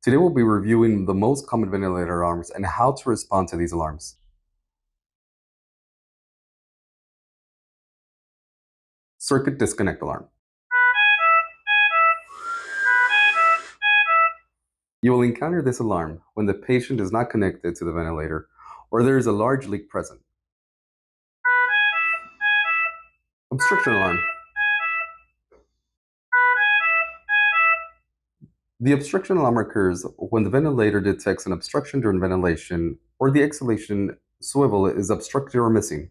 Today we'll be reviewing the most common ventilator alarms and how to respond to these alarms. Circuit disconnect alarm. You will encounter this alarm when the patient is not connected to the ventilator or there is a large leak present. Obstruction alarm. The obstruction alarm occurs when the ventilator detects an obstruction during ventilation or the exhalation swivel is obstructed or missing.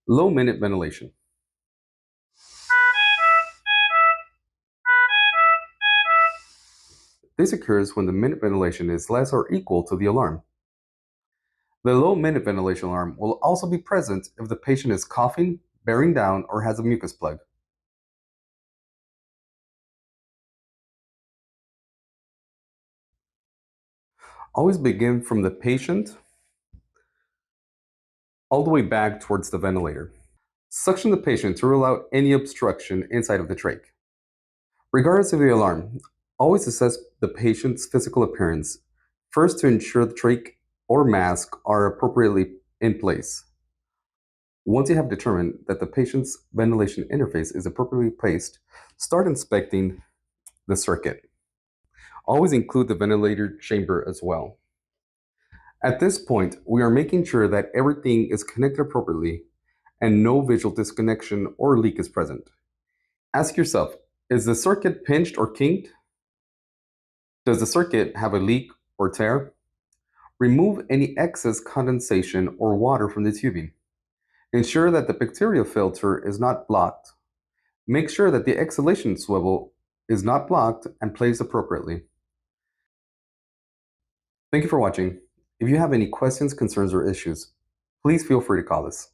Low minute ventilation. This occurs when the minute ventilation is less or equal to the alarm. The low minute ventilation alarm will also be present if the patient is coughing, bearing down, or has a mucus plug. Always begin from the patient all the way back towards the ventilator. Suction the patient to rule out any obstruction inside of the trach. Regardless of the alarm, always assess the patient's physical appearance, first to ensure the trach or mask are appropriately in place. Once you have determined that the patient's ventilation interface is appropriately placed, start inspecting the circuit. Always include the ventilator chamber as well. At this point, we are making sure that everything is connected appropriately and no visual disconnection or leak is present. Ask yourself, is the circuit pinched or kinked? Does the circuit have a leak or tear? Remove any excess condensation or water from the tubing. Ensure that the bacteria filter is not blocked. Make sure that the exhalation swivel is not blocked and placed appropriately. Thank you for watching. If you have any questions, concerns, or issues, please feel free to call us.